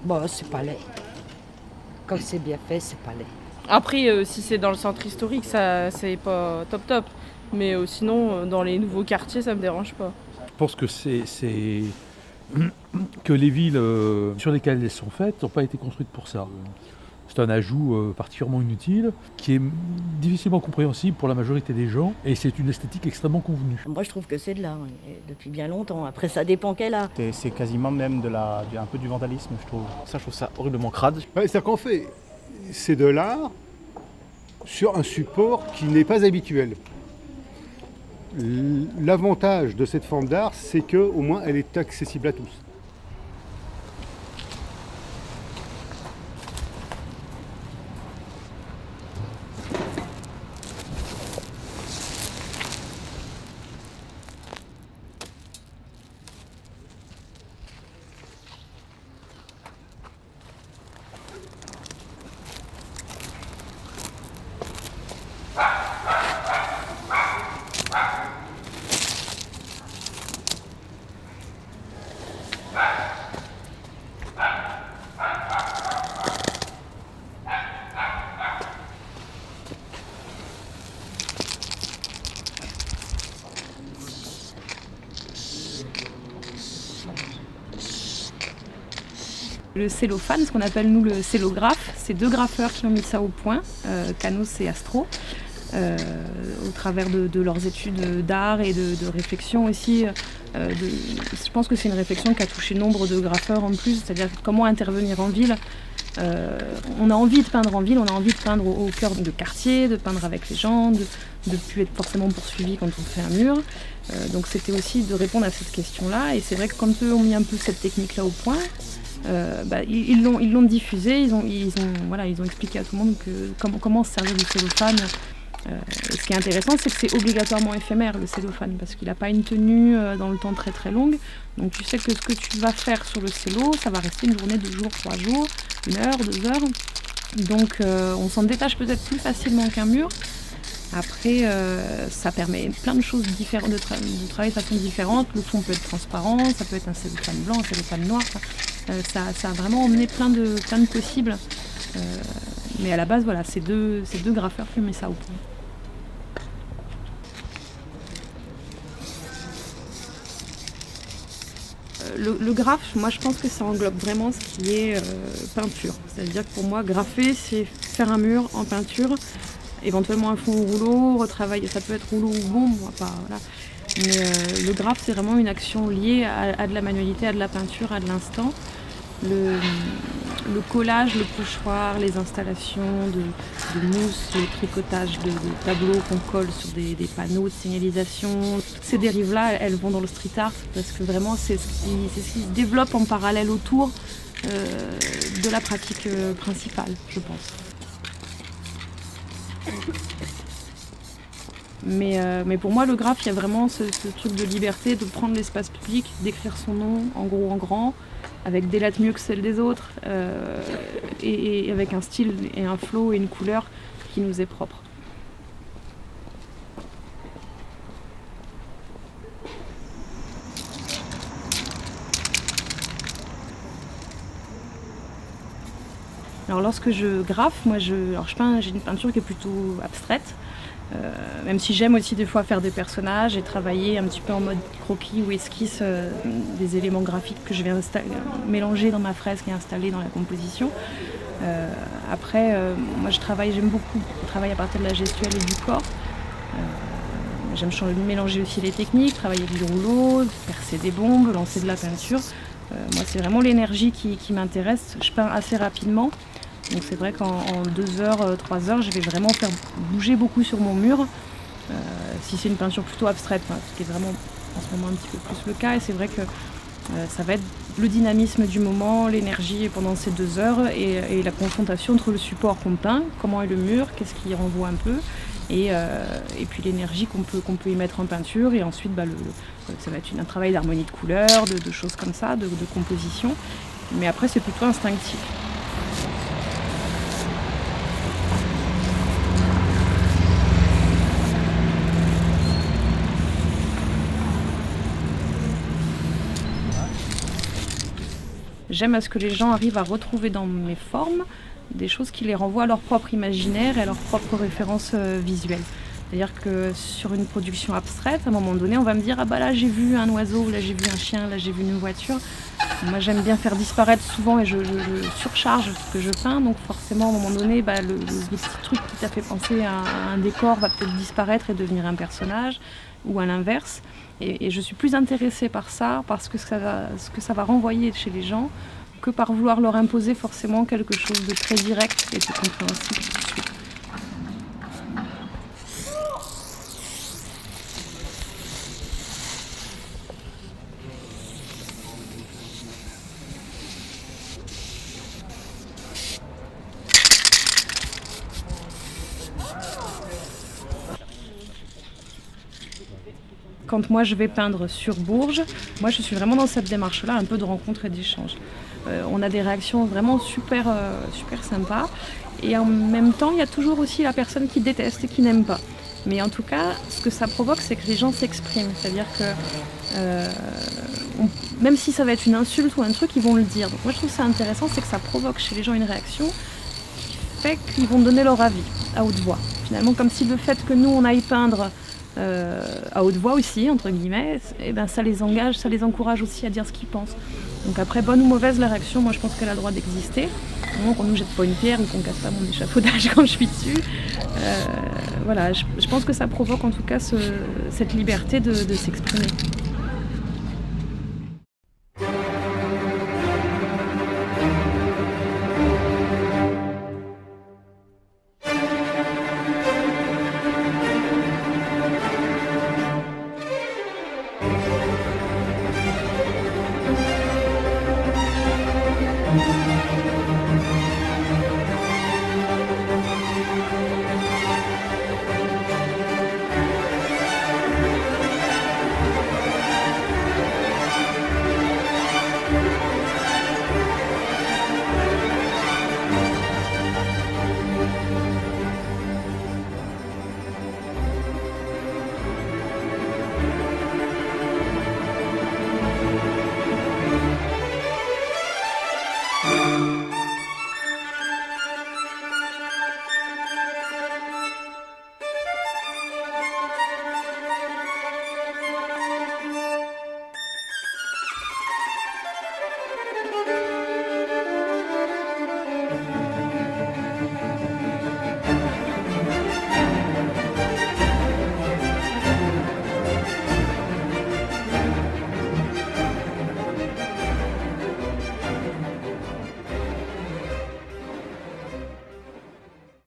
Bon, c'est pas laid. Quand c'est bien fait, c'est pas laid. Après, si c'est dans le centre historique, ça c'est pas top top. Mais sinon, dans les nouveaux quartiers, ça me dérange pas. Je pense que que les villes sur lesquelles elles sont faites n'ont pas été construites pour ça. C'est un ajout particulièrement inutile, qui est difficilement compréhensible pour la majorité des gens, et c'est une esthétique extrêmement convenue. Moi, je trouve que c'est de l'art, et depuis bien longtemps. Après, ça dépend quel art. C'est quasiment même un peu du vandalisme, je trouve. Ça, je trouve ça horriblement crade. Ouais, c'est-à-dire qu'en fait, c'est de l'art sur un support qui n'est pas habituel. L'avantage de cette forme d'art, c'est qu'au moins elle est accessible à tous. Le cellophane, ce qu'on appelle nous le cellographe, c'est deux graffeurs qui ont mis ça au point, Canos et Astro, au travers de leurs études d'art et de réflexion aussi. Je pense que c'est une réflexion qui a touché nombre de graffeurs en plus, c'est-à-dire comment intervenir en ville. On a envie de peindre en ville, on a envie de peindre au cœur de quartier, de peindre avec les gens, de ne plus être forcément poursuivi quand on fait un mur. Donc c'était aussi de répondre à cette question-là, et c'est vrai que quand eux ont mis un peu cette technique-là au point, ils l'ont diffusé, ils ont expliqué à tout le monde comment se servir du cellophane. Et ce qui est intéressant, c'est que c'est obligatoirement éphémère le cellophane, parce qu'il n'a pas une tenue dans le temps très très longue. Donc tu sais que ce que tu vas faire sur le cello, ça va rester une journée, 2 jours, 3 jours, 1 heure, 2 heures. Donc on s'en détache peut-être plus facilement qu'un mur. Après, ça permet plein de choses différentes, de travailler de façon différente. Le fond peut être transparent, ça peut être un cellophane blanc, un cellophane noir. Ça a vraiment emmené plein de possibles. Mais à la base, voilà, c'est deux graffeurs qui ont mis ça au point. Le graphe, moi je pense que ça englobe vraiment ce qui est peinture. C'est-à-dire que pour moi, graffer, c'est faire un mur en peinture, éventuellement un fond au rouleau, retravailler, ça peut être rouleau ou bombe, voilà. Mais le graphe, c'est vraiment une action liée à de la manualité, à de la peinture, à de l'instant. Le collage, le pochoir, les installations de mousse, le tricotage de tableaux qu'on colle sur des panneaux de signalisation. Ces dérives-là, elles vont dans le street art parce que vraiment c'est ce qui se développe en parallèle autour de la pratique principale, je pense. Mais pour moi, le graphe, il y a vraiment ce truc de liberté, de prendre l'espace public, d'écrire son nom en gros, en grand, avec des lettres mieux que celles des autres, et avec un style et un flow et une couleur qui nous est propre. Alors lorsque je graffe, j'ai une peinture qui est plutôt abstraite. Même si j'aime aussi des fois faire des personnages et travailler un petit peu en mode croquis ou esquisse des éléments graphiques que je vais mélanger dans ma fresque et installer dans la composition. Moi j'aime beaucoup travailler à partir de la gestuelle et du corps. J'aime mélanger aussi les techniques, travailler avec du rouleau, percer des bombes, lancer de la peinture. Moi c'est vraiment l'énergie qui m'intéresse. Je peins assez rapidement. Donc c'est vrai qu'en 2 heures, 3 heures, je vais vraiment faire bouger beaucoup sur mon mur. Si c'est une peinture plutôt abstraite, ce qui est vraiment en ce moment un petit peu plus le cas. Et c'est vrai que ça va être le dynamisme du moment, l'énergie pendant ces 2 heures et la confrontation entre le support qu'on peint, comment est le mur, qu'est-ce qui renvoie un peu, et puis l'énergie qu'on peut y mettre en peinture. Et ensuite, ça va être un travail d'harmonie de couleurs, de choses comme ça, de composition. Mais après, c'est plutôt instinctif. j'aime à ce que les gens arrivent à retrouver dans mes formes des choses qui les renvoient à leur propre imaginaire et à leur propre référence visuelle. C'est-à-dire que sur une production abstraite, à un moment donné, on va me dire « Ah bah là j'ai vu un oiseau, là j'ai vu un chien, là j'ai vu une voiture ». Moi j'aime bien faire disparaître souvent et je surcharge ce que je peins, donc forcément à un moment donné, le petit truc qui t'a fait penser à un décor va peut-être disparaître et devenir un personnage, ou à l'inverse. Et je suis plus intéressée par ça, parce que ce que ça va renvoyer chez les gens, que par vouloir leur imposer forcément quelque chose de très direct et de compréhensible tout de suite. Quand moi je vais peindre sur Bourges, moi je suis vraiment dans cette démarche-là, un peu de rencontre et d'échange. On a des réactions vraiment super sympas. Et en même temps, il y a toujours aussi la personne qui déteste et qui n'aime pas. Mais en tout cas, ce que ça provoque, c'est que les gens s'expriment. C'est-à-dire que même si ça va être une insulte ou un truc, ils vont le dire. Donc moi je trouve ça intéressant, c'est que ça provoque chez les gens une réaction qui fait qu'ils vont donner leur avis à haute voix. Finalement, comme si le fait que nous on aille peindre à haute voix aussi, entre guillemets, ça les engage, ça les encourage aussi à dire ce qu'ils pensent. Donc après, bonne ou mauvaise la réaction, moi je pense qu'elle a le droit d'exister. Donc on ne nous jette pas une pierre ou qu'on ne casse pas mon échafaudage quand je suis dessus. Voilà, je pense que ça provoque en tout cas cette liberté de s'exprimer. Thank you.